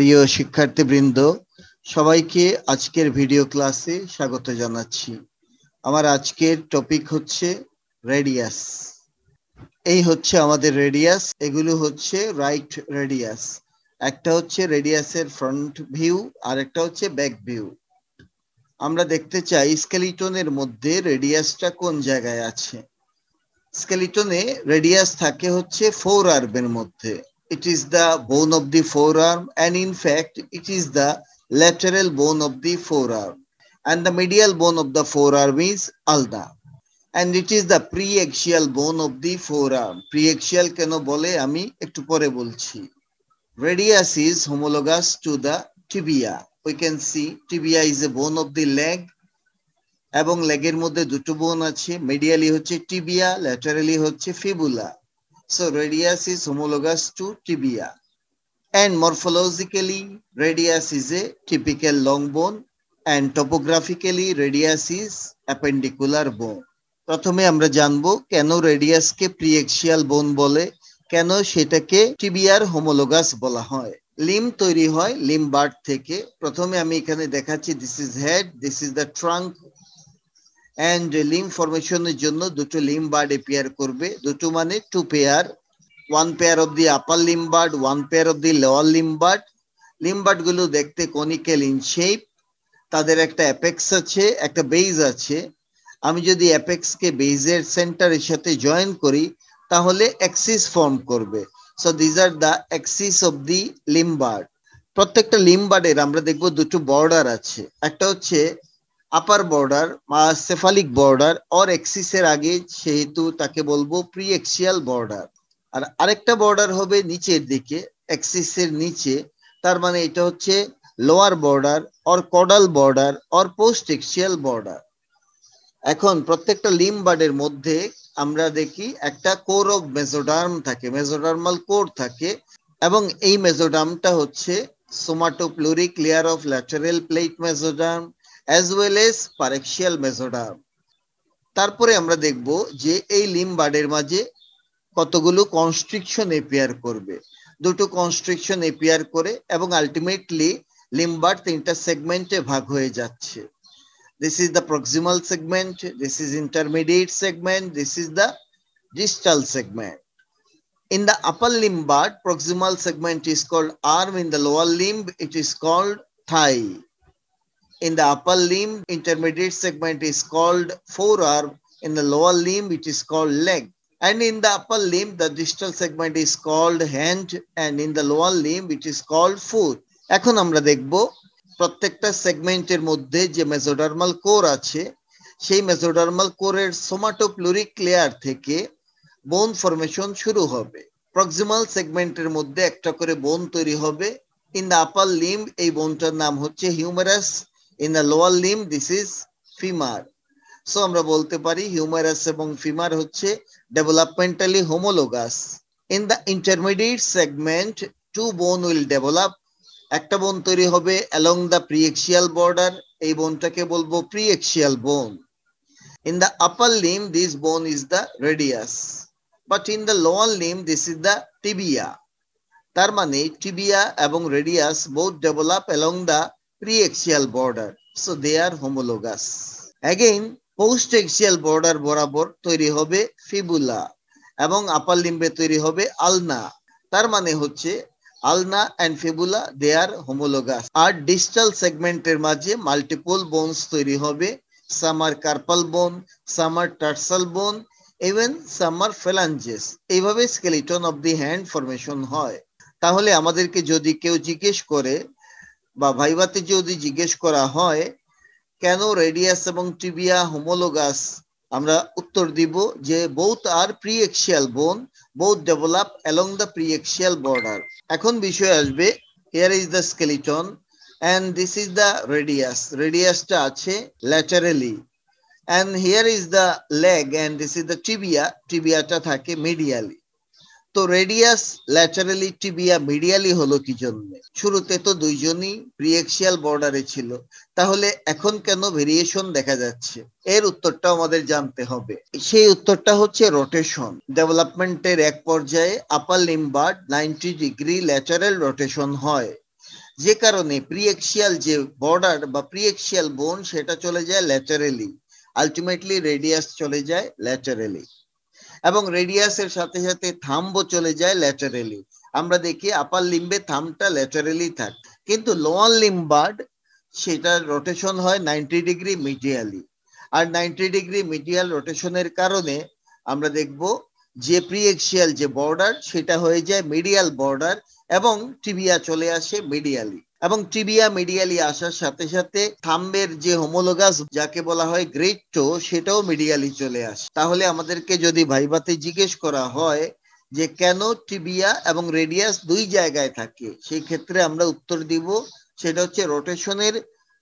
প্রিয় শিক্ষার্থীবৃন্দ, সবাইকে আজকের ভিডিও ক্লাসে স্বাগত জানাচ্ছি। আমার আজকের টপিক হচ্ছে রেডিয়াস। এই হচ্ছে আমাদের রেডিয়াস। এগুলো হচ্ছে রাইট রেডিয়াস। একটা হচ্ছে রেডিয়াসের ফ্রন্ট ভিউ আর একটা হচ্ছে ব্যাক ভিউ। আমরা দেখতে চাই স্কেলিটনের মধ্যে রেডিয়াসটা কোন জায়গায় আছে। স্কেলিটনে রেডিয়াস থাকে হচ্ছে ফোর আর্মের মধ্যে। It is the bone of the forearm, and in fact it is the lateral bone of the forearm, and the medial bone of the forearm is ulna, and it is the preaxial bone of the forearm. Preaxial কেন বলে আমি একটু পরে বলছি। Radius is homologous to the tibia. We can see tibia is a bone of the leg, এবং লেগের মধ্যে দুটো বোন আছে, মিডিয়ালি হচ্ছে টিবিয়া, ল্যাটারালি হচ্ছে fibula. So radius is homologous to tibia, and morphologically radius is a typical long bone, and topographically radius is appendicular bone. প্রথমে আমরা জানবো কেন রেডিয়াসকে প্রিএক্সিয়াল বোন বলে, কেন সেটাকে টিবিয়ার হোমোলোগাস বলা হয়। লিম তৈরি হয় লিম্বার্ড থেকে। প্রথমে আমি এখানে দেখাচ্ছি, this is head, this is the trunk, and limb formation এর জন্য দুটো লিম্বার্ড এপিয়ার করবে। দুটো মানে two pair, one pair of the upper limbard, one pair of the lower limbard. লিম্বার্ড গুলো দেখতে কনিক্যাল ইন শেপ। তাদের একটা অ্যাপেক্স আছে, একটা বেজ আছে। আমি যদি অ্যাপেক্স কে বেজের সেন্টারের সাথে জয়েন করি তাহলে অ্যাক্সিস ফর্ম করবে। So this are the axis of the limb bud. প্রত্যেকটা লিম্বার্ডের আমরা দেখবো দুটো বর্ডার আছে। একটা হচ্ছে আপার বর্ডার বা সেফালিক বর্ডার, অর এক্সিসের আগে, সেহেতু তাকে বলবো প্রিএক্সিয়াল বর্ডার। আর আরেকটা বর্ডার হবে নিচের দিকে, এক্সিসের নিচে, তার মানে এটা হচ্ছে lower border or caudal border or postaxial border. এখন প্রত্যেকটা লিম্বার্ডের মধ্যে আমরা দেখি একটা কোর অফ মেসোডার্ম থাকে, মেসোডার্মাল কোর থাকে, এবং এই মেসোডার্মটা হচ্ছে somatopleuric layer of lateral plate mesoderm as well as paraxial mesoderm. তারপরে আমরা দেখব যে এই লিম্বার্ডের মাঝে কতগুলো কনস্ট্রিকশন এপিয়ার করবে। দুটো কনস্ট্রিকশন এপিয়ার করে এবং আলটিমেটলি লিম্বার্ড তিনটা সেগমেন্টে ভাগ হয়ে যাচ্ছে। This is the proximal segment, this is intermediate segment, this is the distal segment. In the upper limbard, proximal segment is called arm. In the lower limb, it is called thigh. In the upper limb, intermediate segment is called forearm. In the lower limb, it is called leg. And in the upper limb, the distal segment is called hand. And in the lower limb, it is called foot. এখন আমরা দেখব প্রত্যেকটা সেগমেন্টের মধ্যে যে mesodermal core আছে, সেই mesodermal কোরের সোমাটোপ্লুরিক লেয়ার থেকে বোন ফরমেশন শুরু হবে। প্রক্সিমাল সেগমেন্টের মধ্যে একটা করে বোন তৈরি হবে। ইন দ্য আপার লিম্ব এই বোনটার নাম হচ্ছে humerus. In the lower limb, this is femur. So আমরা বলতে পারি হিউমেরাস এবং ফিমার হচ্ছে developmentally homologous. In the intermediate segment, two bone will develop. একটা বোন তৈরি হবে along the preaxial border. এই বোনটাকে বলবো preaxial bone. In the upper limb, this bone is the radius. But in the lower limb, this is the tibia. তার মানে tibia এবং radius both develop along the preaxial border, so they are homologous. Again, post-axial border বরাবর তৈরি হবে fibula এবং আপার লিম্বে তৈরি হবে আলনা। তার মানে হচ্ছে ulna and fibula they are homologous. আর ডিস্টাল সেগমেন্টের মাঝে মাল্টিপল বোনস তৈরি হবে, সাম আর কার্পাল বোন, সাম আর টার্সাল বোন, ইভেন সাম আর ফ্যালাঞ্জেস। এইভাবে skeleton of the hand formation হয়। তাহলে আমাদেরকে যদি কেউ জিজ্ঞেস করে বা ভাইভাতে যদি জিজ্ঞেস করা হয় কেন রেডিয়াস এবং টিবিয়া হোমোলোগাস, আমরা উত্তর দিব যে both are preaxial bone, both develop along the preaxial border. এখন বিষয় আসবে, here is the skeleton and this is the radius. রেডিয়াসটা আছে laterally, and here is the leg and this is the tibia. টিবিয়াটা থাকে medially. তো radius laterally, tibia medially হলো কি জন্য? শুরুতে তো দুইজনই প্রিএক্সিয়াল বর্ডারে ছিল, তাহলে এখন কেন ভেরিয়েশন দেখা যাচ্ছে? এর উত্তরটা আমাদের জানতে হবে। সেই উত্তরটা হচ্ছে রোটেশন। ডেভেলপমেন্টের এক পর্যায়ে আপার লিম্বার্ড 90 ডিগ্রি ল্যাটারাল রোটেশন হয়, যে কারণে প্রিএক্সিয়াল যে বর্ডার বা প্রিএক্সিয়াল বোন সেটা চলে যায় ল্যাটারালি, আলটিমেটলি রেডিয়াস চলে যায় ল্যাটারালি, এবং রেডিয়াসের সাথে সাথে থাম্বও চলে যায় ল্যাটারালি। আমরা দেখি আপার লিম্বে থাম্বটা ল্যাটারালি থাকে, কিন্তু লোয়ার লিম্বার্ড সেটার রোটেশন হয় 90 ডিগ্রি মিডিয়ালি, আর 90 ডিগ্রি মিডিয়াল রোটেশনের কারণে আমরা দেখব যে প্রিএক্সিয়াল যে বর্ডার সেটা হয়ে যায় মিডিয়াল বর্ডার, এবং টিবিয়া চলে আসে মিডিয়ালি, এবং টিবিয়া মিডিয়ালি আসার সাথে সাথে থাম্বের যে হোমোলোগাস যাকে বলা হয় গ্রেট টো সেটাও মিডিয়ালি চলে আসে। তাহলে আমাদেরকে যদি ভাইভাতে জিজ্ঞেস করা হয় যে কেন টিবিয়া এবং রেডিয়াস দুই জায়গায় থাকে, সেই ক্ষেত্রে আমরা উত্তর দিব সেটা হচ্ছে রোটেশনের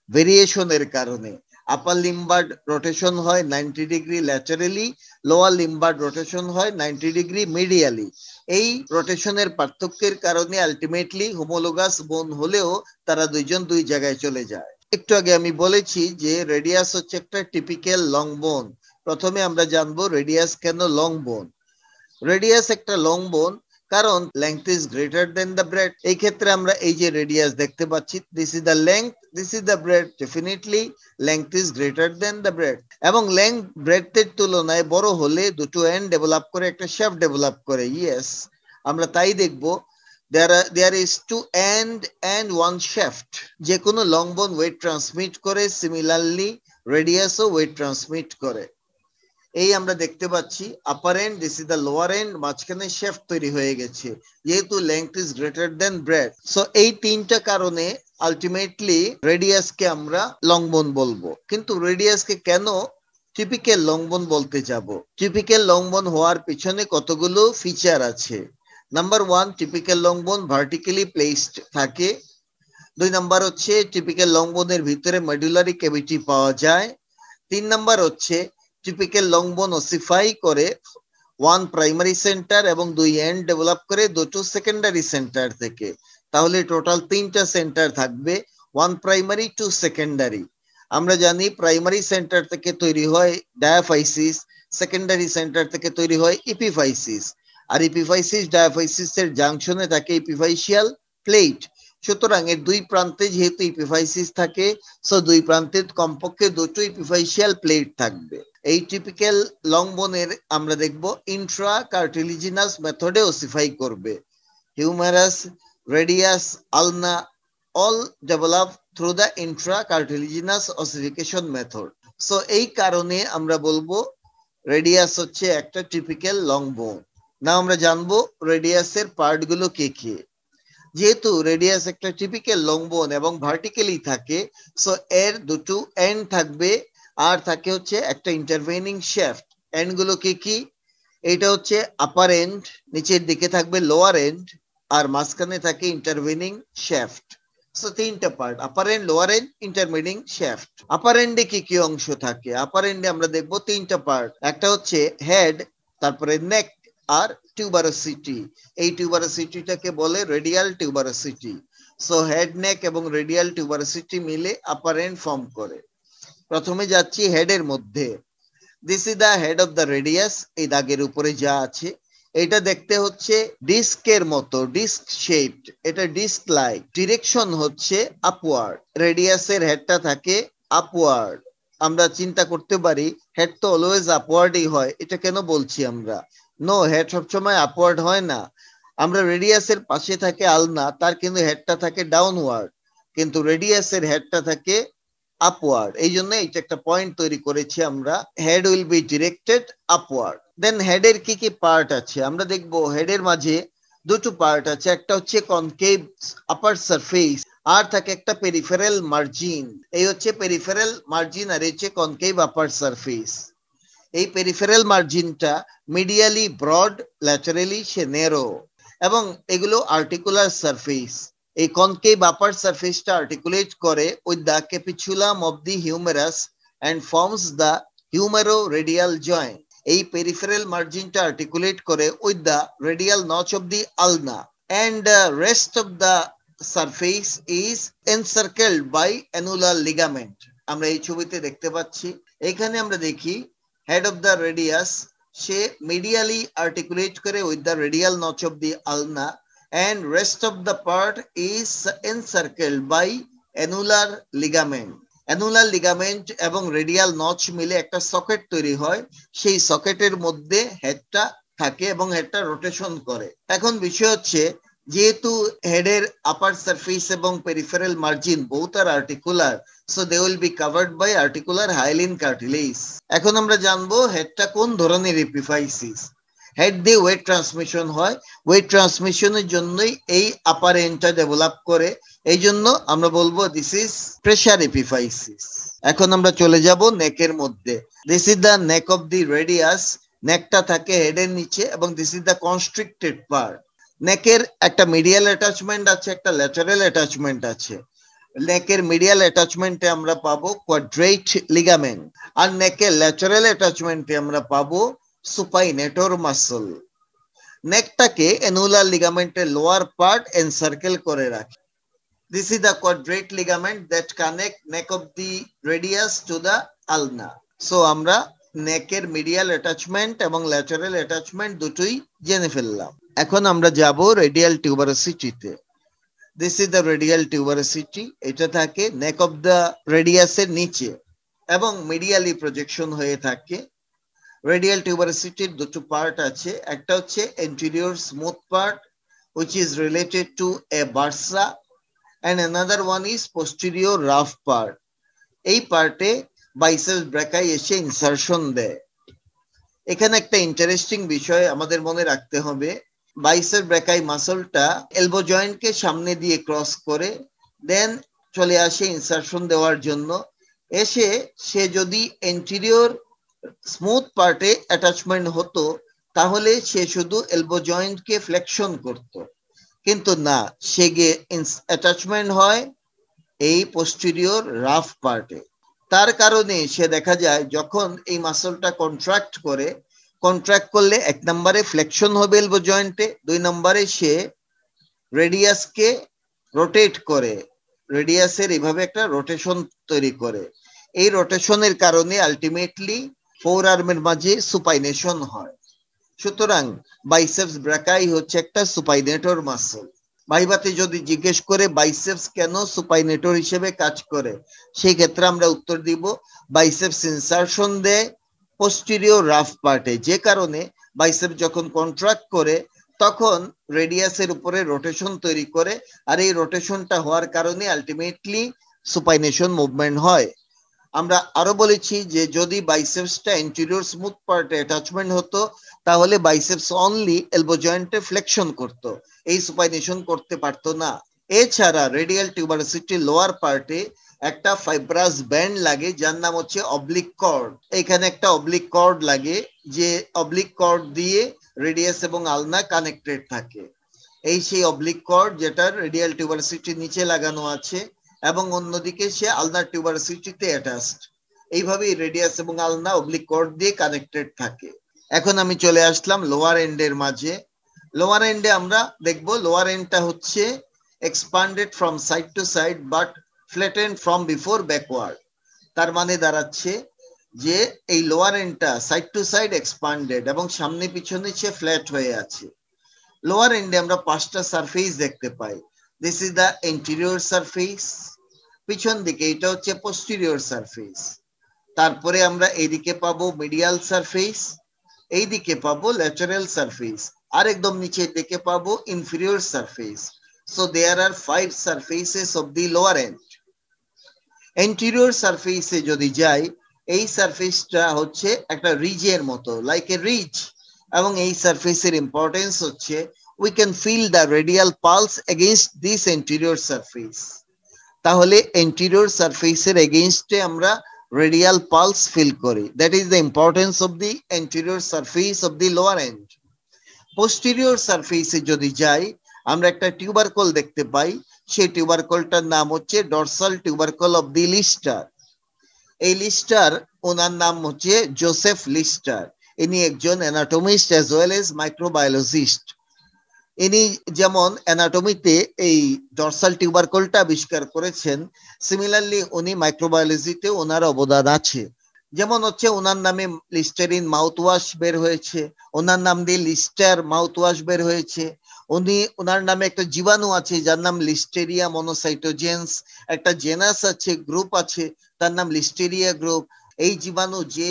ভেরিয়েশনের কারণে। আপার লিম্বার্ড রোটেশন হয় 90 ডিগ্রি ল্যাটারালি, লোয়ার লিম্বার্ড রোটেশন হয় 90 ডিগ্রি মিডিয়ালি। এই রোটেশনের পার্থক্যের কারণে আলটিমেটলি হোমোলোগাস বোন হলেও তারা দুইজন দুই জায়গায় চলে যায়। একটু আগে আমি বলেছি যে রেডিয়াস হচ্ছে একটা টিপিক্যাল লং বোন। প্রথমে আমরা জানবো রেডিয়াস কেন লং বোন। রেডিয়াস একটা লং বোন কারণ length is greater then the bread. এই ক্ষেত্রে আমরা এই যে রেডিয়াস দেখতে পাচ্ছি, this is the length, this is the bread, definitely length is greater then the bread. এবং লেংথ ব্রেডথের তুলনায় বড় হলে দুটো এন্ড ডেভেলপ করে একটা শ্যাফট ডেভেলপ করে। ইয়েস, আমরা তাই দেখবো there is two end and one shaft। যে কোনো লং বোন ওয়েট ট্রান্সমিট করে, সিমিলারলি রেডিয়াসও ওয়েট ট্রান্সমিট করে। এই আমরা দেখতে পাচ্ছি upper end, this is the lower end, মাঝখানে শেফট তৈরি হয়ে গেছে যেহেতু length is greater than breadth. So এই তিনটা কারণে আলটিমেটলি রেডিয়াসকে আমরা লং বোন বলবো। কিন্তু রেডিয়াসকে কেন টিপিক্যাল লং বোন বলতে যাব? টিপিক্যাল লং বোন হওয়ার পিছনে কতগুলো ফিচার আছে। নাম্বার ওয়ান, টিপিক্যাল লং বোন ভার্টিক্যালি প্লেসড থাকে। 2 নাম্বার হচ্ছে টিপিক্যাল লং বোনের ভিতরে মেডুলারি ক্যাভিটি পাওয়া যায়। 3 নাম্বার হচ্ছে টিপিক্যাল লং বোন ওসিফাই করে 1 প্রাইমারি সেন্টার এবং 2 এন্ড ডেভেলপ করে 2 সেকেন্ডারি সেন্টার থেকে। তাহলে টোটাল 3টা সেন্টার থাকবে, 1 প্রাইমারি 2 সেকেন্ডারি। আমরা জানি প্রাইমারি সেন্টার থেকে তৈরি হয় ডায়াফাইসিস, সেকেন্ডারি সেন্টার থেকে তৈরি হয় ইপিফাইসিস, আর ইপিফাইসিস ডায়াফাইসিস এর জাংশনে থাকে ইপিফাইসিয়াল প্লেট। সুতরাং এর দুই প্রান্তে যেহেতু ইপিফাইসিস থাকে, সো দুই প্রান্তে কমপক্ষে দুটো ইপিফাইসিয়াল প্লেট থাকবে। এই টিপিক্যাল লং বোনের আমরা দেখব ইন্ট্রা কার্টিলিজিনাস মেথডে ওসিফাই করবে। হিউমেরাস, রেডিয়াস, আলনা all develop through the intracartilaginous ossification method। So এই কারণে আমরা বলবো রেডিয়াস হচ্ছে একটা টিপিক্যাল লং বোন। না আমরা জানবো রেডিয়াসের পার্ট গুলো কি কি। যেহেতু রেডিয়াস একটা টিপিক্যাল লং বোন এবং ভার্টিক্যালি থাকে, সো এর দুটো এন্ড থাকবে, আর থাকে হচ্ছে একটা ইন্টারভেনিং শ্যাফট। এন্ড গুলো কি কি? এটা হচ্ছে আপার এন্ড, নিচের দিকে থাকবে লোয়ার এন্ড, আর মাঝখানে থাকে ইন্টারভেনিং শ্যাফট। সো তিনটা part, upper end, lower end, intervening shaft. Upper এন্ডে কি কি অংশ থাকে? আপার এন্ডে আমরা দেখবো তিনটা পার্ট। একটা হচ্ছে হেড, তারপরে নেক, আর টিউবারোসিটি। এই টিউবারোসিটিটাকে বলে রেডিয়াল টিউবারোসিটি। সো হেড, নেক এবং রেডিয়াল টিউবারোসিটি মিলে আপার এন্ড ফর্ম করে। প্রথমে যাচ্ছি হেডের মধ্যে। This is the head of the radius. এই দাগের উপরে যা আছে এটা দেখতে হচ্ছে ডিস্কের মতো, ডিস্ক শেপড, এটা ডিস্ক লাইক। ডিরেকশন হচ্ছে আপওয়ার্ড। রেডিয়াসের হেডটা থাকে আপওয়ার্ড। আমরা চিন্তা করতে পারি হেড তো অলওয়েজ আপওয়ার্ডই হয়, এটা কেন বলছি আমরা? নো, হেড সবসময় আপওয়ার্ড হয় না। আমরা রেডিয়াসের পাশে থাকে আলনা, তার কিন্তু হেডটা থাকে ডাউনওয়ার্ড, কিন্তু রেডিয়াসের হেডটা থাকে আপওয়ার্ড। এই জন্য এটা একটা পয়েন্ট তৈরি করেছি আমরা, head will be directed upward. Then হেডের কি কি পার্ট আছে আমরা দেখবো। হেডের মাঝে দুটো পার্ট আছে, একটা হচ্ছে কনকেভ আপার সারফেস, আর থাকে একটা পেরিফেরাল মার্জিন। এই হচ্ছে পেরিফেরাল মার্জিন, আর হচ্ছে কনকেভ আপার সারফেস। এই পেরিফেরাল মার্জিনটা মিডিয়ালি ব্রড, ল্যাটারালি সে ন্যারো, এবং এগুলো আর্টিকুলার সারফেস। এই কনকেভ আপার সারফেসটা আর্টিকুলেট করে with the capitulum of the humerus and forms the humeroradial joint. এই পেরিফেরাল মার্জিনটা আর্টিকুলেট করে with the radial notch of the ulna, and the rest of the surface is encircled by annular ligament. আমরা এই ছবিতে দেখতে পাচ্ছি। এখানে আমরা দেখি হেড অফ দ্য রেডিয়াস সে মিডিয়ালি আর্টিকুলেট করে with the radial notch of the ulna, and rest of the part is encircled by annular ligament. Annular ligament এবং রেডিয়াল নচ মিলে একটা সকেট তৈরি হয়, সেই সকেটের মধ্যে হেডটা থাকে এবং হেডটা রোটেশন করে। এখন বিষয় হচ্ছে যেহেতু হেডের আপার সারফেস এবং peripheral margin both are articular, so they will be covered by articular hyaline cartilage. এখন আমরা জানবো হেডটা কোন ধরনের এপিফাইসিস। হেড দিয়ে ওয়েট ট্রান্সমিশন হয়, ওয়েট ট্রান্সমিশনের জন্যই এই আপার এন্ডটা ডেভেলপ করে, এই জন্য আমরা বলবো দিস ইজ প্রেসার এপিফাইসিস। এখন আমরা চলে যাব নেকের মধ্যে। This is the neck of the radius. নেকটা থাকে হেডের নিচে এবং this is the constricted part. নেকের একটা মিডিয়াল অ্যাটাচমেন্ট আছে, একটা ল্যাটারাল অ্যাটাচমেন্ট আছে। নেকের মিডিয়াল অ্যাটাচমেন্টে আমরা পাবো কোয়াড্রেট লিগামেন্ট, আর নেকের ল্যাটারাল অ্যাটাচমেন্টে আমরা পাবো সুপাইনেটর মাসল। নেকটাকে অ্যানুলার লিগামেন্টের লোয়ার পার্ট এনসার্কেল করে রাখে। This is the quadrate ligament that connect neck of the radius to the ulna. So আমরা নেকের মিডিয়াল অ্যাটাচমেন্ট এবং ল্যাটারাল অ্যাটাচমেন্ট দুটোই জেনে ফেললাম। এখন আমরা যাব radial টিউবারোসিটিতে। This is the radial tuberosity. এটা থাকে নেক অফ দ্য রেডিয়াসের নিচে এবং মিডিয়ালি প্রজেকশন হয়ে থাকে। রেডিয়াল টিউবারোসিটির দুটো পার্ট আছে, একটা হচ্ছে anterior smooth part which is related to a bursa and another one is posterior rough part. এই পার্টে বাইসেপস ব্রাকাই এসে ইনসারশন দেয়। এখানে একটা ইন্টারেস্টিং বিষয় আমাদের মনে রাখতে হবে, বাইসেপস ব্রাকাই মাসলটা এলবো জয়েন্টকে সামনে দিয়ে ক্রস করে দেন চলে আসে ইনসারশন দেওয়ার জন্য। এসে সে যদি এন্টেরিয়র স্মুথ পার্টে অ্যাটাচমেন্ট হতো তাহলে সে শুধু এলবো জয়েন্টকে ফ্লেকশন করত, কিন্তু না, সে গিয়ে অ্যাটাচমেন্ট হয় এই পোস্টেরিয়র রাফ পার্টে। তার কারণে সে দেখা যায় যখন এই মাসলটা কন্ট্রাক্ট করলে এক নম্বরে ফ্লেকশন হবে এলবো জয়েন্টে, দুই নম্বরে সে রেডিয়াসকে রোটেট করে, রেডিয়াসের এইভাবে একটা রোটেশন তৈরি করে। এই রোটেশনের কারণে আলটিমেটলি ফোর আর্মের মাঝে সুপাইনেশন হয়। সুতরাং বাইসেপস ব্রাকাই হচ্ছে একটা সুপাইনেটর মাসল। ভাইবাতে যদি জিজ্ঞেস করে বাইসেপস কেন সুপাইনেটর হিসেবে কাজ করে, সেই ক্ষেত্রে আমরা উত্তর দিব বাইসেপস ইনসারশন দেয় পোস্টেরিয়র রাফ পার্টে, যে কারণে বাইসেপস যখন কন্ট্রাক্ট করে তখন রেডিয়াসের উপরে রোটেশন তৈরি করে, আর এই রোটেশনটা হওয়ার কারণে আলটিমেটলি সুপাইনেশন মুভমেন্ট হয়। আমরা আরো বলেছি যে যদি বাইসেপসটা এন্টেরিয়র স্মুথ পার্টে অ্যাটাচমেন্ট হতো তাহলে বাইসেপস অনলি এলবো জয়েন্টে ফ্লেকশন করত, এই সুপাইনেশন করতে পারতো না। এছাড়া রেডিয়াল টিউবারোসিটির লোয়ার পার্টে একটা ফাইব্রাস ব্যান্ড লাগে যার নাম হচ্ছে অবলিক কর্ড। এখানে একটা অবলিক কর্ড লাগে, যে অবলিক কর্ড দিয়ে রেডিয়াস এবং আলনা কানেক্টেড থাকে। এই সেই অবলিক কর্ড যেটা রেডিয়াল টিউবারোসিটির নিচে লাগানো আছে এবং অন্যদিকে সে আলনার টিউবারোসিটিতে অ্যাটাচড। এইভাবেই রেডিয়াস এবং আলনা অবলিক কর্ড দিয়ে কানেক্টেড থাকে। এখন আমি চলে আসলাম লোয়ার এন্ডের মাঝে। লোয়ার এন্ডে আমরা দেখব লোয়ার এন্ডটা হচ্ছে expanded from side to side but flattened from before backward. তার মানে দাঁড়াচ্ছে যে এই লোয়ার এন্ডটা সাইড টু সাইড এক্সপান্ডেড এবং সামনে পিছনে সে ফ্ল্যাট হয়ে আছে। লোয়ার এন্ডে আমরা পাঁচটা সারফেস দেখতে পাই। This is the anterior surface, পিছন দিকে এটা হচ্ছে পোস্টেরিয়র সারফেস। তারপরে আমরা এইদিকে পাবো মিডিয়াল সারফেস, এইদিকে পাবো ল্যাটারাল সারফেস, আর একদম নিচের দিকে পাবো inferior surface. So there are 5 surfaces of the lower end. Anterior সারফেসে যদি যাই, এই সারফেসটা হচ্ছে একটা রিজের মতো, লাইক এ রিজ, এবং এই সারফেসের ইম্পর্টেন্স হচ্ছে we can feel the radial pulse against this anterior surface. তাহলে anterior surfaceের against-এ আমরা radial pulse feel করি। That is the importance of the anterior surface of the lower end. Posterior surface-এ যদি যাই, আমরা একটা টিউবারকল দেখতে পাই, সেই টিউবারকলটার নাম হচ্ছে dorsal tubercle of the Lister. এই লিস্টার, ওনার নাম হচ্ছে জোসেফ লিস্টার। ইনি একজন অ্যানাটমিস্ট as well as microbiologist. ইনি যেমন অ্যানাটমিতে এই ডরসাল টিউবারকলটা আবিষ্কার করেছেন, সিমিলারলি উনি মাইক্রোবায়োলজিতে ওনার অবদান আছে। যেমন হচ্ছে ওনার নামে লিস্টারিন মাউথওয়াশ বের হয়েছে, ওনার নাম দিয়ে লিস্টার মাউথওয়াশ বের হয়েছে, ওনার নামে একটা জীবাণু আছে যার নাম লিস্টেরিয়া মনোসাইটোজেন্স, একটা জেনাস আছে, গ্রুপ আছে, তার নাম লিস্টেরিয়া গ্রুপ। এই জীবাণু যে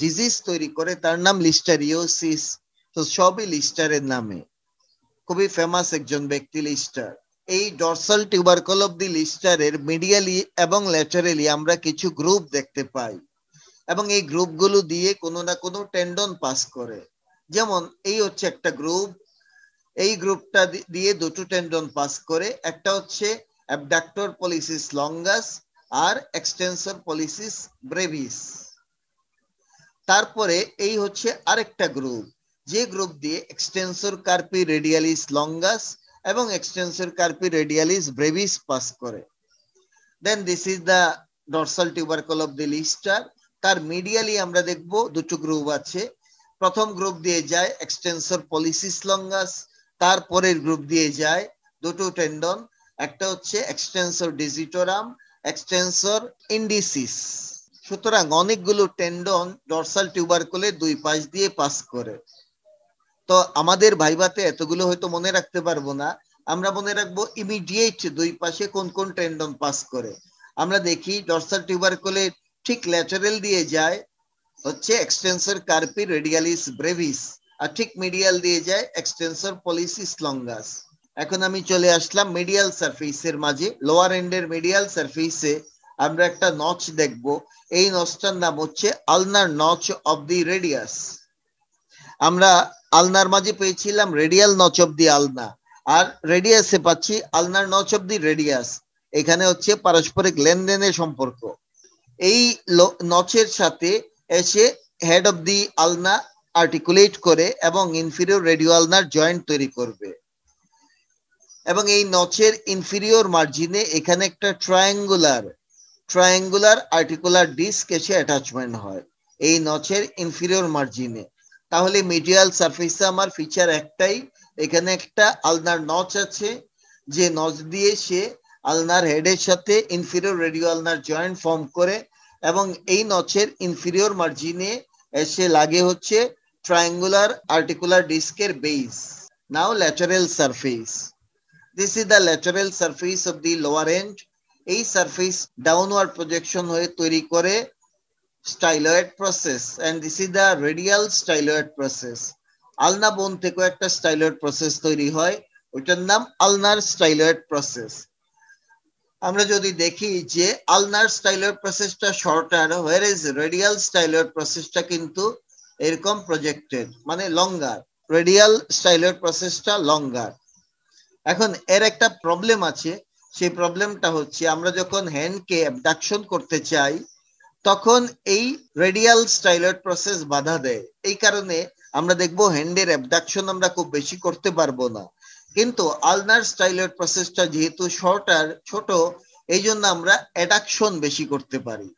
ডিজিজ তৈরি করে তার নাম লিস্টারিওসিস। তো সবই লিস্টারের নামে। খুবই ফেমাস একজন ব্যক্তি লিস্টার। এই ডরসাল টিউবারকল অফ দি লিস্টারের মিডিয়ালি এবং ল্যাটারালি আমরা কিছু গ্রুপ দেখতে পাই, এবং এই গ্রুপগুলো দিয়ে কোনো না কোনো টেন্ডন পাস করে। যেমন এই হচ্ছে একটা গ্রুপ, এই গ্রুপটা দিয়ে দুটো টেন্ডন পাস করে, একটা হচ্ছে অ্যাবডাক্টর পলিসিস লঙ্গাস আর এক্সটেন্সর পলিসিস ব্রেভিস। তারপরে এই হচ্ছে আরেকটা গ্রুপ, যে গ্রুপ দিয়ে এক্সটেন্সর কার্পি রেডিয়ালিস লঙ্গাস এবং extensor carpi radialis brevis pass করে। Then this is the dorsal tubercle of the Lister. তার মিডিয়ালি আমরা দেখব দুটো গ্রুপ আছে। প্রথম গ্রুপ দিয়ে যায় এক্সটেন্সর পলিসিস লঙ্গাস, তারপরের গ্রুপ দিয়ে যায় দুটো টেন্ডন, একটা হচ্ছে এক্সটেন্সর ডিজিটোরাম, এক্সটেন্সর ইন্ডিসিস। সুতরাং অনেকগুলো টেন্ডন ডরসাল টিউবারকলের দুই পাশ দিয়ে পাস করে। তো আমাদের ভাইভাতে এতগুলো হয়তো মনে রাখতে পারবো না, আমরা মনে রাখবো ইমিডিয়েট দুই পাশে কোন কোন টেন্ডন পাস করে। আমরা দেখি ডরসাল টিউবারকলের ঠিক ল্যাটারাল দিয়ে যায় হচ্ছে এক্সটেন্সর কার্পি রেডিয়ালিস ব্রেভিস, আর ঠিক মিডিয়াল দিয়ে যায় এক্সটেন্সর পলিসিস লঙ্গাস। এখন আমি চলে আসলাম মিডিয়াল সারফেসের মাঝে। লোয়ার এন্ডের মিডিয়াল সারফেসে আমরা একটা নচ দেখব। এই নচটার নাম হচ্ছে আলনার নচ অফ দি রেডিয়াস। আমরা আলনার মাঝে পেয়েছিলাম রেডিয়াল নচ অফ দি আলনা, আর রেডিয়াসে পাচ্ছি আলনার নচ অফ দি রেডিয়াস। এখানে হচ্ছে পারস্পরিক লেনদেনের সম্পর্ক। এই নচের সাথে এসে হেড অফ দি আলনা আর্টিকুলেট করে এবং ইনফিরিয়র রেডিও আলনার জয়েন্ট তৈরি করবে। এবং এই নচের ইনফিরিয়র মার্জিনে এখানে একটা ট্রায়াঙ্গুলার আর্টিকুলার ডিস্ক এসে অ্যাটাচমেন্ট হয় এই নচের ইনফিরিয়র মার্জিনে। তাহলে মিডিয়াল সারফেসে আমার ফিচার একটাই, এখানে একটা আলনার নচ আছে, যে নচ দিয়ে সে আলনার হেডের সাথে ইনফিরিয়র রেডিও আলনার জয়েন্ট ফর্ম করে, এবং এই নচের ইনফিরিয়র মার্জিনে এসে লাগে হচ্ছে ট্রায়াঙ্গুলার আর্টিকুলার ডিস্কের base. Now lateral surface. This is the lateral surface of the lower end. এই সারফেস ডাউনওয়ার্ড প্রজেকশন হয়ে তৈরি করে styloid process, and this is the radial styloid process. আলনা বোন থেকে একটা স্টাইলয়েড প্রসেস তৈরি হয়, ওইটার নাম আলনার স্টাইলয়েড প্রসেস। আমরা যদি দেখি যে আলনার স্টাইলয়েড প্রসেসটা শর্টার, whereas রেডিয়াল স্টাইলয়েড প্রসেসটা কিন্তু এরকম প্রজেক্টেড, মানে লঙ্গার। রেডিয়াল স্টাইলয়েড প্রসেসটা লঙ্গার। এখন এর একটা প্রবলেম আছে, সেই প্রবলেমটা হচ্ছে আমরা যখন হ্যান্ডকে অ্যাবডাকশন করতে চাই তখন এই রেডিয়াল স্টাইলয়েড প্রসেস বাধা দেয়। এই কারণে আমরা দেখবো হ্যান্ডের অ্যাবডাকশন আমরা খুব বেশি করতে পারবো না। কিন্তু আলনার স্টাইলয়েড প্রসেসটা যেহেতু ছোট, এই জন্য আমরা অ্যাডাকশন বেশি করতে পারি।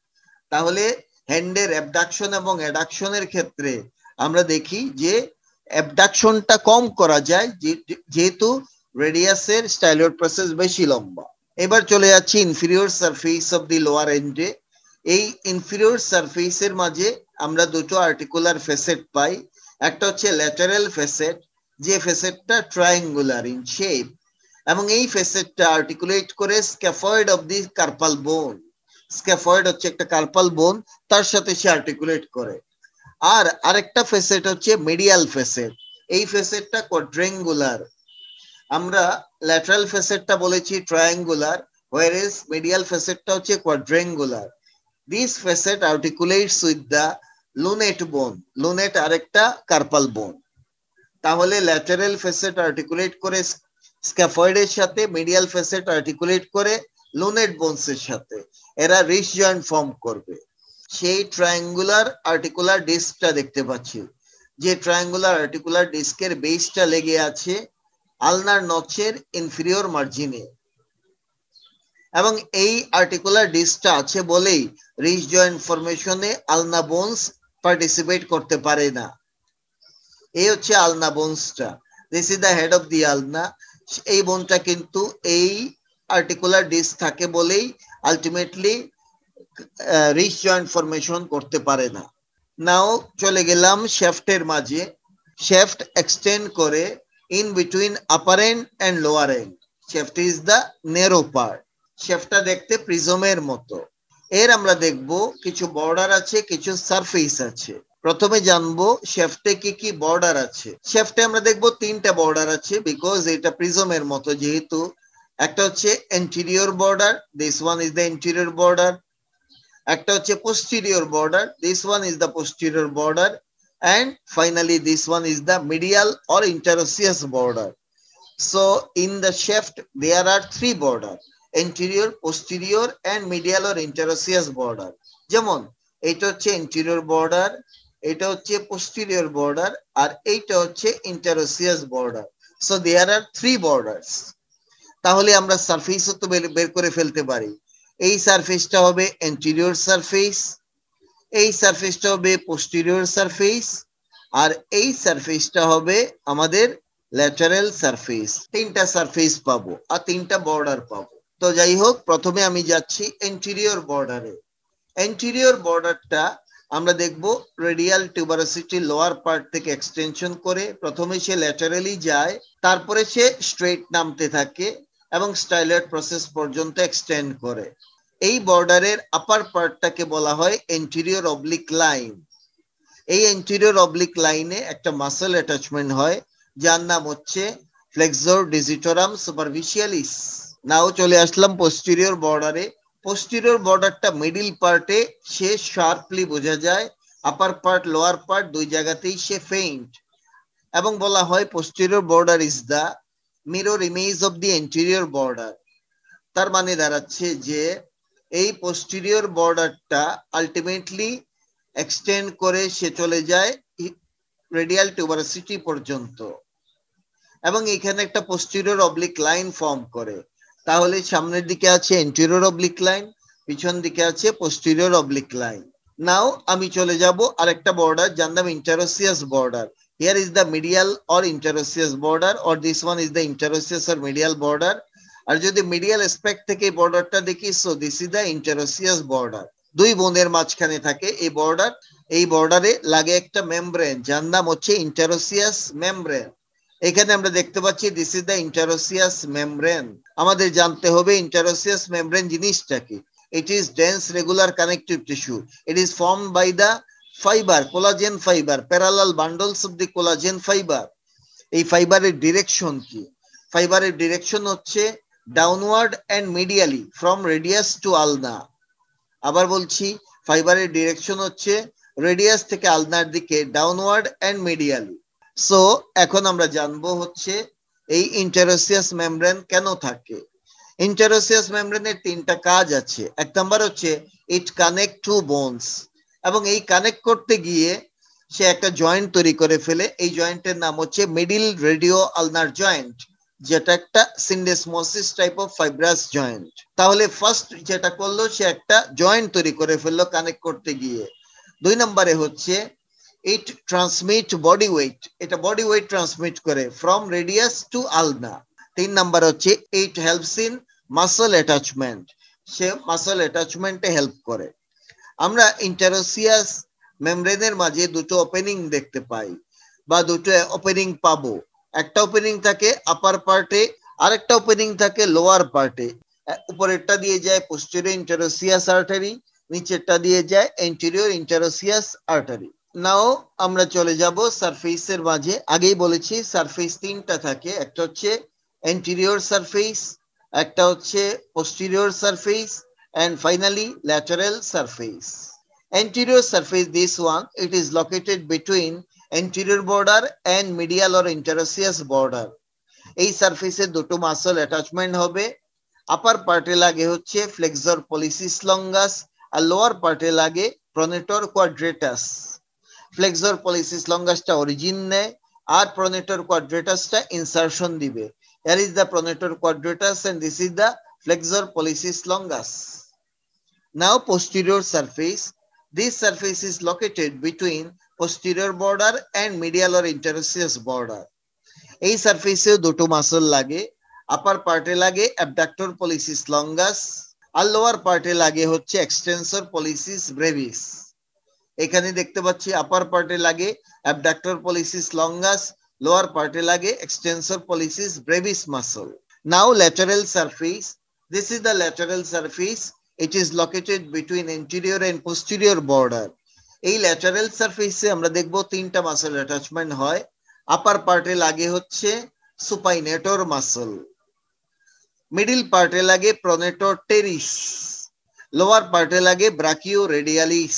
তাহলে হ্যান্ডের অ্যাবডাকশন এবং অ্যাডাকশনের ক্ষেত্রে আমরা দেখি যে অ্যাবডাকশনটা কম করা যায়, যেহেতু রেডিয়াসের স্টাইলয়েড প্রসেস বেশি লম্বা। এবার চলে যাচ্ছি inferior surface of the lower এন্ডে। এই ইনফিরিয়র সারফেসের মাঝে আমরা দুটো আর্টিকুলার ফেসেট পাই। একটা হচ্ছে ল্যাটারাল ফেসেট, যে ফেসেটটা ট্রায়াঙ্গুলার ইন শেপ, এবং এই ফেসেটটা আর্টিকুলেট করে স্ক্যাফয়েড অফ দি কার্পাল বোন। স্ক্যাফয়েড হচ্ছে একটা কার্পাল বোন, তার সাথে সে আর্টিকুলেট করে। আর আরেকটা ফেসেট হচ্ছে মিডিয়াল ফেসেট, এই ফেসেটটা কোয়াড্রেঙ্গুলার। আমরা ল্যাটারাল ফেসেটটা বলেছি ট্রায়াঙ্গুলার, whereas মিডিয়াল ফেসেটটা হচ্ছে quadrangular. This facet articulates with the lunate bone. Lunate আরেকটা কার্পাল বোন। তাহলে ল্যাটারাল ফেসেট আর্টিকুলেট করে স্ক্যাফয়েডের সাথে, মিডিয়াল ফেসেট আর্টিকুলেট করে লুনেট বোনসের সাথে, এরা রিচ জয়েন্ট ফর্ম করবে। সেই ট্রায়াঙ্গুলার আর্টিকুলার ডিস্কটা দেখতে পাচ্ছি, যে ট্রায়াঙ্গুলার আর্টিকুলার ডিস্কের বেসটা লেগে আছে আলনার নচের ইনফিরিয়র মার্জিনে, এবং এই আর্টিকুলার ডিস্কটা আছে বলেই রিচ জয়েন্ট ফরমেশনে আলনা বোনস পার্টিসিপেট করতে পারে না। এই হচ্ছে আলনা বোনসটা, this is the head of the ulna. এই বোনটা কিন্তু এই আর্টিকুলার ডিস্ক থাকে বলেই আলটিমেটলি রিচ জয়েন্ট ফরমেশন করতে পারে না। নাও চলে গেলাম শ্যাফটের মাঝে। শ্যাফট এক্সটেন্ড করে in between upper end and lower end. Shaft is the narrow part. শ্যাফটটা দেখতে প্রিজমের মতো। এর আমরা দেখব কিছু বর্ডার আছে, কিছু সারফেস আছে। প্রথমে জানবো শ্যাফটে কি কি বর্ডার আছে। শ্যাফটে আমরা দেখব তিনটা বর্ডার আছে, বিকজ এটা প্রিজমের মতো যেহেতু। একটা হচ্ছে anterior border, this one is the anterior border. একটা হচ্ছে posterior border, this one is the posterior border, and finally this one is the medial or interosseous border. So in the shaft there are three border, anterior, posterior and medial or interosseous border. যেমন এটা হচ্ছে anterior border, এটা হচ্ছে posterior border আর এইটা হচ্ছে interosseous border. So there are three borders. তাহলে আমরা সারফেসও তো বের করে ফেলতে পারি। এই সারফেসটা হবে এন্টিরিয়র সারফেস, এই সারফেসটা হবে পোস্টেরিয়র সারফেস, আর এই সারফেসটা হবে আমাদের ল্যাটারাল সারফেস। তিনটা সারফেস পাবো আর তিনটা বর্ডার পাবো। তো যাই হোক, প্রথমে আমি যাচ্ছি এন্টিরিয়র বর্ডারে। এন্টিরিয়র বর্ডারটা আমরা দেখব রেডিয়াল টিউবারোসিটি লোয়ার পার্ট থেকে এক্সটেনশন করে প্রথমে সে ল্যাটারালি যায়, তারপরে সে স্ট্রেট নামতে থাকে এবং স্টাইলয়েড প্রসেস পর্যন্ত এক্সটেন্ড করে। এই বর্ডারের আপার পার্টটাকে বলা হয় এন্টিরিয়র অবলিক লাইন। এই এন্টিরিয়র অবলিক লাইনে একটা মাসল অ্যাটাচমেন্ট হয় যার নাম হচ্ছে ফ্লেক্সর ডিজিটোরাম সুপারফিশিয়ালিস। নাও চলে আসলাম পোস্টেরিয়র বর্ডারে। পোস্টেরিয়র বর্ডারটা মিডল পার্টে সে শার্পলি বোঝা যায়, আপার পার্ট লোয়ার পার্ট দুই জায়গাতেই সে ফেইন্ট, এবং বলা হয় posterior border is the mirror image of the anterior border. তার মানে দাঁড়াচ্ছে যে এই পোস্টেরিয়র বর্ডারটা আলটিমেটলি এক্সটেন্ড করে সে চলে যায় রেডিয়াল টিউবারোসিটি পর্যন্ত, এবং এখানে একটা পোস্টেরিয়র অবলিক লাইন ফর্ম করে। তাহলে সামনের দিকে আছে এন্টিরিয়র অবলিক লাইন, পিছন দিকে আছে পোস্টেরিয়র অবলিক লাইন। নাও আমি চলে যাব আরেকটা বর্ডার যার নাম ইন্টারোসিয়াস border. Here is the medial or interosseous border, or this one is the interosseous or medial border. আর যদি মিডিয়াল অ্যাসপেক্ট থেকে বর্ডারটা দেখি, so this is the interosseous border. দুই বোনের মাঝখানে থাকে এই বর্ডার। এই বর্ডারে লাগে একটা মেমব্রেন যার নাম হচ্ছে ইন্টারোসিয়াস মেমব্রেন। এখানে আমরা দেখতে পাচ্ছি দিস ইজ দ্য ইন্টারোসিয়াস মেমব্রেন। আমাদের জানতে হবে ইন্টারোসিয়াস মেমব্রেন জিনিসটা কি। It is dense regular connective tissue. It is formed by the fiber, collagen fiber, parallel bundles of the collagen fiber. এই ফাইবারের ডিরেকশন কি? ফাইবারের ডিরেকশন হচ্ছে downward and medially from radius to ulna. আবার বলছি, ফাইবারের ডিরেকশন হচ্ছে রেডিয়াস থেকে আলনার দিকে ডাউনওয়ার্ড এন্ড মিডিয়ালি। সো এখন আমরা জানবো হচ্ছে এই ইন্টারোসিয়াস মেমব্রেন কেন থাকে। ইন্টারোসিয়াস মেমব্রেনের তিনটা কাজ আছে। এক নাম্বার হচ্ছে ইট কানেক্ট টু বোনস, এবং এই কানেক্ট করতে গিয়ে সে একটা জয়েন্ট তৈরি করে ফেলে। এই জয়েন্টের নাম হচ্ছে মিডিল রেডিও আলনার জয়েন্ট, যেটা একটা সিন্ডেসমোসিস টাইপ অফ ফাইব্রাস জয়েন্ট। তাহলে ফার্স্ট যেটা করলো, সে একটা জয়েন্ট তৈরি করে ফেললো কানেক্ট করতে গিয়ে। দুই নম্বরে হচ্ছে ইট ট্রান্সমিট বডি ওয়েট, এটা বডি ওয়েট ট্রান্সমিট করে ফ্রম রেডিয়াস টু আলনা। তিন নাম্বার হচ্ছে it helps in muscle attachment, সে মাসল অ্যাটাচমেন্টে হেল্প করে। আমরা ইন্টারোসিয়াস মেমব্রেনের মাঝে দুটো ওপেনিং দেখতে পাই বা দুটো ওপেনিং পাবো। একটা ওপেনিং থাকে আপার পার্টে, আরেকটা ওপেনিং থাকে লোয়ার পার্টে। উপরেরটা দিয়ে যায় পোস্টেরিয়র ইন্টারোসিয়াস আর্টারি, নিচেরটা দিয়ে যায় এন্টেরিয়র ইন্টারোসিয়াস আর্টারি। নাও আমরা চলে যাব সারফেসের মাঝে। আগেই বলেছি সারফেস তিনটা থাকে, একটা হচ্ছে এন্টেরিয়র সারফেস, একটা হচ্ছে posterior surface, and finally lateral surface. Anterior surface, this one, it is located between anterior border and medial or interosseous border. এই সারফেসে দুটো মাসল অ্যাটাচমেন্ট হবে। আপার পার্টে লাগে হচ্ছে ফ্লেক্সর পলিসিস লঙ্গাস, আর লোয়ার পার্টে লাগে প্রোনেটর কোয়াড্রেটাস। ফ্লেক্সর পলিসিস লঙ্গাসটা অরিজিন নেয় আর প্রোনেটর কোয়াড্রেটাসটা ইনসারশন দিবে। Here is the pronator quadratus and this is the flexor pollicis longus. Now posterior surface. This surface is located between posterior border and medial or interosseous border. এই সারফেসেও দুটো muscle লাগে। আপার পার্টে লাগে abductor pollicis longus, আর lower পার্টে লাগে হচ্ছে extensor pollicis Brevis. এখানে দেখতে পাচ্ছি আপার পার্টে লাগে অ্যাবডাক্টর পলিসিস লঙ্গাস, লোয়ার পার্টে লাগে extensor pollicis brevis muscle. Now lateral surface, this is the lateral surface, it is located between anterior and posterior border. এই ল্যাটারাল সারফেসে আমরা দেখব তিনটা মাসল অ্যাটাচমেন্ট হয়। আপার পার্টে লাগে হচ্ছে সুপাইনেটর মাসল, মিডল পার্টে লাগে প্রোনেটর টেরিস, লোয়ার পার্টে লাগে ব্রাকিও রেডিয়ালিস।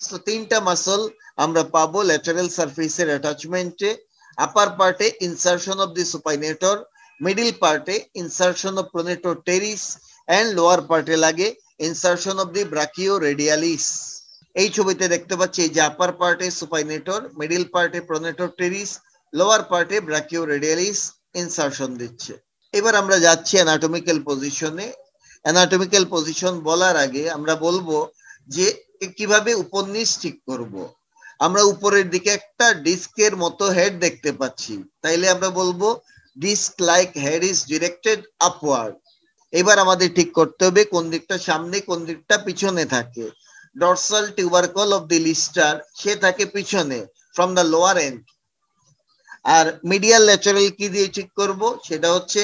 সো তিনটা মাসল আমরা পাবো ল্যাটারাল সারফেসের অ্যাটাচমেন্টে। আপার পার্টে insertion of the supinator, middle পার্টে insertion of pronator teres and lower পার্টে লাগে insertion of the brachioradialis. এই ছবিতে দেখতে পাচ্ছি যে আপার পার্টে সুপাইনেটর, মিডল পার্টে প্রোনেটর টেরিস, লোয়ার পার্টে ব্রাকিও রেডিয়ালিস ইনসারশন দিচ্ছে। এবার আমরা যাচ্ছি অ্যানাটমিক্যাল পজিশনে। অ্যানাটমিক্যাল পজিশন বলার আগে আমরা বলবো যে কিভাবে উপনিষ ঠিক করব। আমরা উপরের দিকে একটা ডিস্কের মতো হেড দেখতে পাচ্ছি, তাইলে আমরা বলবো disc like head is directed upward. এবার আমাদের ঠিক করতে হবে কোন দিকটা সামনে কোন দিকটা পিছনে থাকে। Dorsal tubercle of the Lister সে থাকে পিছনে ফ্রম দ্য লোয়ার এন্ড। আর মিডিয়াল ল্যাটারাল কি দিয়ে ঠিক করব, সেটা হচ্ছে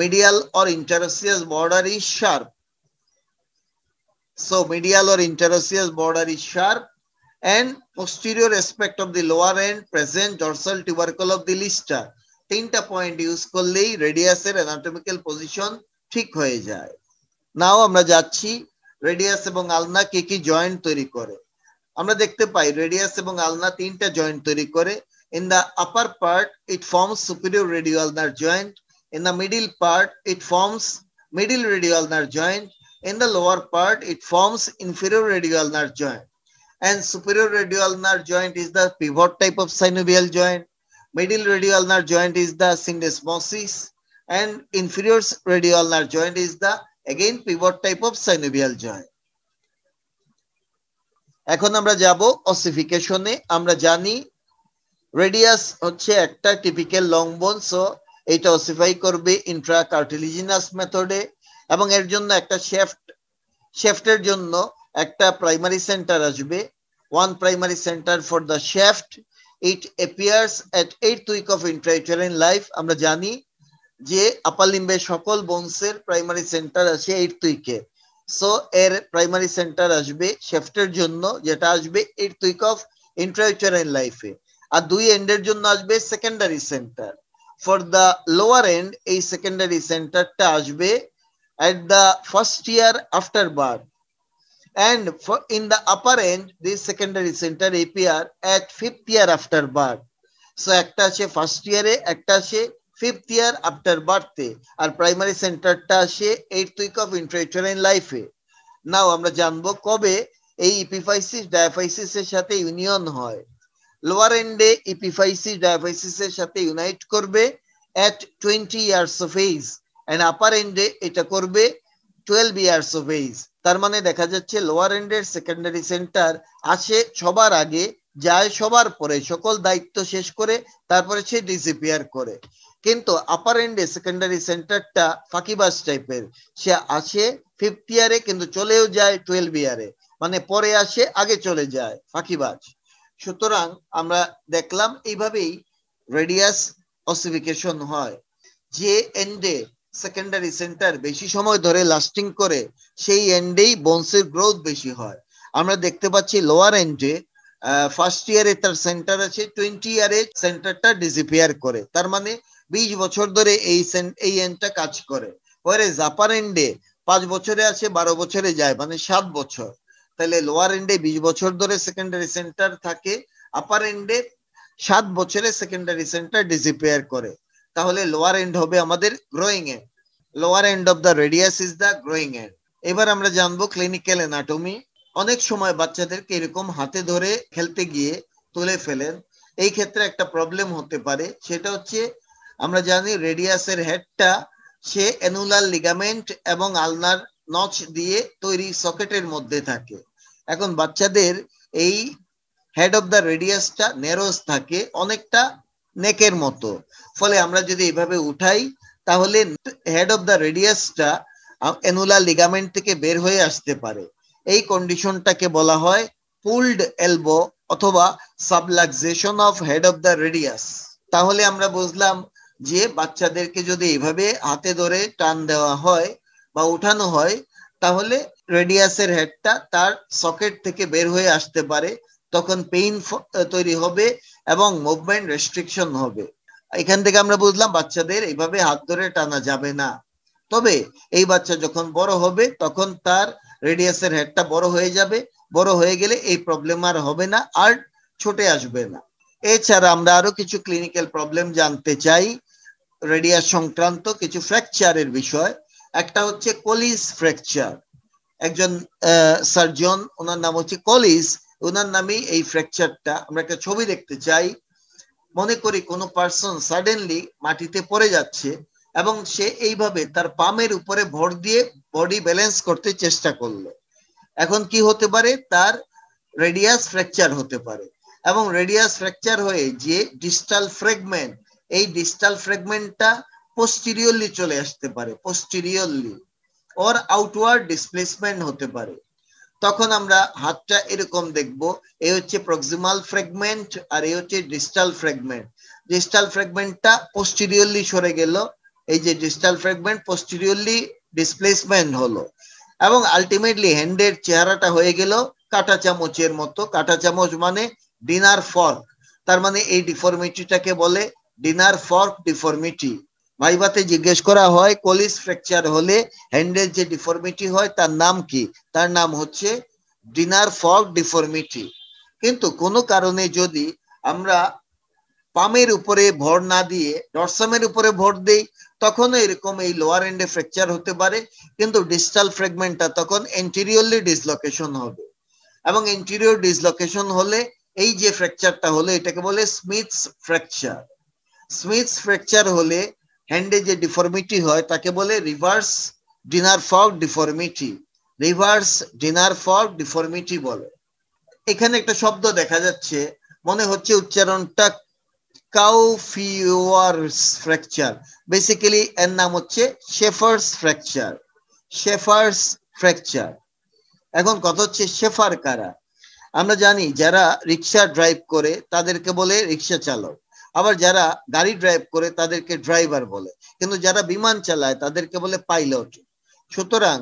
medial or interosseous border is sharp. So medial or interosseous border is sharp and posterior aspect of the lower end present dorsal tubercle of the lister. তিনটা point use করলেই রেডিয়াসের anatomical position ঠিক হয়ে যায়। নাও আমরা যাচ্ছি রেডিয়াস এবং আলনা কি কি জয়েন্ট তৈরি করে। আমরা দেখতে পাই রেডিয়াস এবং আলনা তিনটা জয়েন্ট তৈরি করে। In the upper part it forms superior radioulnar joint. In the middle part, it forms middle radioulnar joint. In the lower part, it forms inferior radioulnar joint. And superior radioulnar joint is the pivot type of synovial joint. Middle radioulnar joint is the syndesmosis. And inferior radioulnar joint is the, again, pivot type of synovial joint. এখন আমরা যাব অসিফিকেশনে। আমরা জানি radius হচ্ছে একটা typical long বোন, so এটা অসিফাই করবে ইন্ট্রাকার্টিলিজিনাস মেথডে এবং এর জন্য একটা শেফটের জন্য একটা প্রাইমারি সেন্টার আসবে, one primary centre for the shaft. It appears at 8th week of intrauterine life. আমরা জানি যে আপার লিম্বের সকল বোনসের প্রাইমারি সেন্টার আছে 8th উইকে, সো এর প্রাইমারি সেন্টার আসবে শেফটের জন্য, যেটা আসবে 8th উইক অফ ইন্ট্রাইউটেরাইন লাইফে। আর দুই এন্ডের জন্য আসবে secondary centre. For the lower end, a secondary center টা আসবে at the first year after birth, and for in the upper end, this secondary center appear at 5th year after birth. So একটা আসে first ইয়ারে, একটা আসে 5th year after birth, আর primary সেন্টারটা আসে 8th week of intrauterine life. নাও আমরা জানবো কবে এই ইপিফাইসিস ডায়াফাইসিসের সাথে ইউনিয়ন হয়। লোয়ার এন্ডে ইপিফাইসিস ডায়াফাইসিসের সাথে ইউনাইট করবে at 20 years of age, and upper এন্ডে এটা করবে 12 years of age. তার মানে দেখা যাচ্ছে লোয়ার এন্ডের সেকেন্ডারি সেন্টার আসে সবার আগে, যায় সবার পরে, সকল দায়িত্ব শেষ করে তারপরে সে ডিসঅ্যাপিয়ার করে। কিন্তু আপার এন্ডে সেকেন্ডারি সেন্টারটা ফাঁকিবাজ টাইপের, সে আসে 5th ইয়ারে কিন্তু চলেও যায় 12 ইয়ারে, মানে পরে আসে আগে চলে যায়, ফাঁকিবাজ। সুতরাং আমরা দেখলাম এইভাবেই রেডিয়াস অসিফিকেশন হয়। যে এন্ডে সেকেন্ডারি সেন্টার বেশি সময় ধরে লাস্টিং করে সেই এন্ডেই বোনসের গ্রোথ বেশি হয়। আমরা দেখতে পাচ্ছি লোয়ার এন্ডে ফার্স্ট ইয়ারে তার সেন্টার আছে, 20 ইয়ারে সেন্টারটা ডিসঅ্যাপিয়ার করে, তার মানে 20 বছর ধরে এই এন্ডটা কাজ করে। পরে আপার এন্ডে 5 বছরে আছে, 12 বছরে যায়, মানে 7 বছর। তাহলে লোয়ার এন্ডে 20 বছর ধরে সেকেন্ডারি সেন্টার থাকে, আপার এন্ডে 7 বছরে সেকেন্ডারি সেন্টার ডিসঅ্যাপিয়ার করে। তাহলে লোয়ার এন্ড হবে আমাদের growing end. Lower end of the radius is the growing end. এবার আমরা জানবো ক্লিনিক্যাল অ্যানাটমি। অনেক সময় বাচ্চাদেরকে এরকম হাতে ধরে খেলতে গিয়ে তুলে ফেলেন, এই ক্ষেত্রে একটা প্রবলেম হতে পারে। সেটা হচ্ছে আমরা জানি রেডিয়াসের হেডটা সে অ্যানুলার লিগামেন্ট এবং আলনার নচ দিয়ে তৈরি সকেটের মধ্যে থাকে। এখন বাচ্চাদের এই হেড অফ দ্য রেডিয়াসটা নেরোস থাকে, অনেকটা নেকের মতো। ফলে আমরা যদি এইভাবে উঠাই তাহলে হেড অফ দ্য রেডিয়াসটা অ্যানুলার লিগামেন্ট থেকে বের হয়ে আসতে পারে। এই কন্ডিশনটাকে বলা হয় পুলড এলবো অথবা subluxation of head of the radius. তাহলে আমরা বুঝলাম যে বাচ্চাদেরকে যদি এইভাবে হাতে ধরে টান দেওয়া হয় বা উঠানো হয় তাহলে রেডিয়াসের হেডটা তার সকেট থেকে বের হয়ে আসতে পারে, তখন পেইন তৈরি হবে এবং মুভমেন্ট রেস্ট্রিকশন হবে। এখান থেকে আমরা বুঝলাম বাচ্চাদের এইভাবে হাত ধরে টানা যাবে না। তবে এই বাচ্চা যখন বড় হবে তখন তার রেডিয়াসের হেডটা বড় হয়ে যাবে, বড় হয়ে গেলে এই প্রবলেম আর হবে না, আর ছোটে আসবে না। এছাড়া আমরা আরো কিছু ক্লিনিক্যাল প্রবলেম জানতে চাই রেডিয়াস সংক্রান্ত কিছু ফ্র্যাকচারের বিষয়। একটা হচ্ছে কলিস ফ্র্যাকচার। একজন সার্জন, ওনার নাম হচ্ছে কলিস, ওনার নামে এই ফ্র্যাকচারটা। আমরা একটা ছবি দেখতে চাই। মনে করি কোনো পার্সন সাডেনলি মাটিতে পড়ে যাচ্ছে এবং সে এইভাবে তার পামের উপরে ভর দিয়ে বডি ব্যালেন্স করতে চেষ্টা করলো। এখন কি হতে পারে? তার রেডিয়াস ফ্র্যাকচার হতে পারে এবং রেডিয়াস ফ্র্যাকচার হয়ে যে ডিস্টাল ফ্র্যাগমেন্ট, এই ডিস্টাল ফ্র্যাগমেন্টটা পোস্টেরিয়রলি চলে আসতে পারে, পোস্টেরিয়রলি ওর আউটওয়ার্ড ডিসপ্লেসমেন্ট হতে পারে। তখন আমরা হাতটা এরকম দেখব, এই হচ্ছে প্রক্সিমাল ফ্র্যাগমেন্ট আর এই হচ্ছে ডিস্টাল ফ্র্যাগমেন্ট। ডিস্টাল ফ্র্যাগমেন্টটা পোস্টেরিয়রলি সরে গেল, এই যে ডিস্টাল ফ্র্যাগমেন্ট পোস্টেরিয়রলি ডিসপ্লেসমেন্ট হলো এবং আলটিমেটলি হ্যান্ডের চেহারাটা হয়ে গেল কাঁটা চামচের মতো। কাঁটা চামচ মানে ডিনার ফর্ক, তার মানে এই ডিফর্মিটিটাকে বলে ডিনার ফর্ক ডিফর্মিটি। ভাইভাতে জিজ্ঞেস করা হয় কলিস ফ্র্যাকচার হলে হ্যান্ডের যে ডিফর্মিটি হয় তার নাম কি? তার নাম হচ্ছে ডিনার ফর্ক ডিফর্মিটি। কিন্তু কোনো কারণে যদি আমরা পামের উপরে ভর না দিয়ে ডরসামের উপরে ভর দেই তখনও এরকম এই লোয়ার এন্ডে ফ্র্যাকচার হতে পারে, কিন্তু ডিস্টাল ফ্র্যাগমেন্টটা তখন এন্টেরিয়রলি ডিসলোকেশন হবে এবং এন্টেরিয়র ডিসলোকেশন হলে এই যে ফ্র্যাকচারটা হলো এটাকে বলে স্মিথস ফ্র্যাকচার। স্মিথস ফ্র্যাকচার হলে হ্যান্ডে যে ডিফর্মিটি হয় তাকে বলে reverse dinner fork deformity. Reverse dinner fork deformity বলে। এখানে একটা শব্দ দেখা যাচ্ছে, মনে হচ্ছে উচ্চারণটা কাউফিওয়ার্স ফ্র্যাকচার। বেসিক্যালি এর নাম হচ্ছে শেফার্স ফ্র্যাকচার। শেফার্স ফ্র্যাকচার। এখন কথা হচ্ছে শেফার কারা? আমরা জানি যারা রিক্সা ড্রাইভ করে তাদেরকে বলে রিক্সা চালক, আবার যারা গাড়ি ড্রাইভ করে তাদেরকে ড্রাইভার বলে, কিন্তু যারা বিমান চালায় তাদেরকে বলে পাইলট। সুতরাং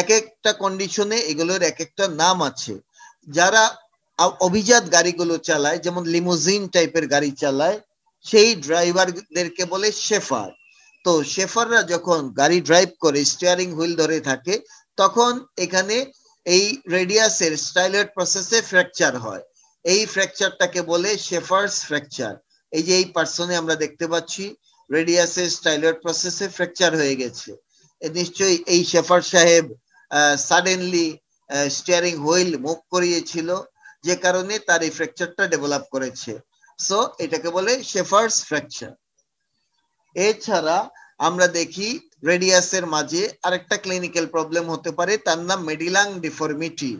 এক একটা কন্ডিশনে এগুলোর এক একটা নাম আছে। যারা অভিজাত গাড়িগুলো চালায়, যেমন লিমুজিন টাইপের গাড়ি চালায়, সেই ড্রাইভারদেরকে বলে শেফার। তো শেফাররা যখন গাড়ি ড্রাইভ করে স্টিয়ারিং হুইল ধরে থাকে তখন এখানে এই রেডিয়াসের স্টাইলয়েড প্রসেসে ফ্র্যাকচার হয়। এই ফ্র্যাকচারটাকে বলে শেফার্স ফ্র্যাকচার। এই যে এই পার্সনে আমরা দেখতে পাচ্ছি রেডিয়াসের স্টাইলয়েড প্রসেসে ফ্র্যাকচার হয়ে গেছে। নিশ্চয়ই এই শেফার সাহেব সাডেনলি স্টিয়ারিং হুইল মুভ করিয়েছিল, যে কারণে তার এই ফ্র্যাকচারটা ডেভেলপ করেছে। সো এটাকে বলে শেফার্স ফ্র্যাকচার। এছাড়া আমরা দেখি রেডিয়াসের মাঝে আরেকটা ক্লিনিক্যাল প্রবলেম হতে পারে, তার নাম মেডিলাং ডিফর্মিটি।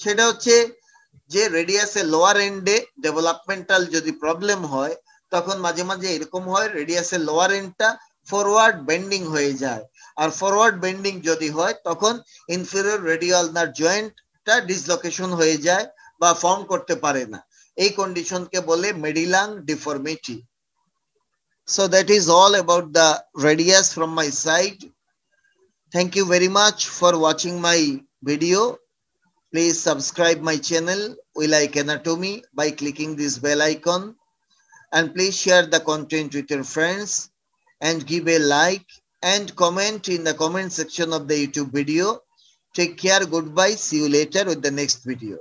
সেটা হচ্ছে যে রেডিয়াসের লোয়ার এন্ডে ডেভেলপমেন্টাল যদি প্রবলেম হয় তখন মাঝে মাঝে এরকম হয় রেডিয়াসের লোয়ার এন্ডটা ফরওয়ার্ড বেন্ডিং হয়ে যায়, আর ফরওয়ার্ড বেন্ডিং যদি হয় তখন ইনফেরিয়র রেডিয়াল নার্ভ জয়েন্টটা ডিসলোকেশন হয়ে যায় বা ফর্ম করতে পারে না। এই কন্ডিশনকে বলে মেডিলাং deformity. So that is all about the radius from my side. Thank you very much for watching my video. Please subscribe my channel We Like Anatomy by clicking this bell icon, and please share the content with your friends and give a like and comment in the comment section of the YouTube video. Take care. Goodbye. See you later with the next video.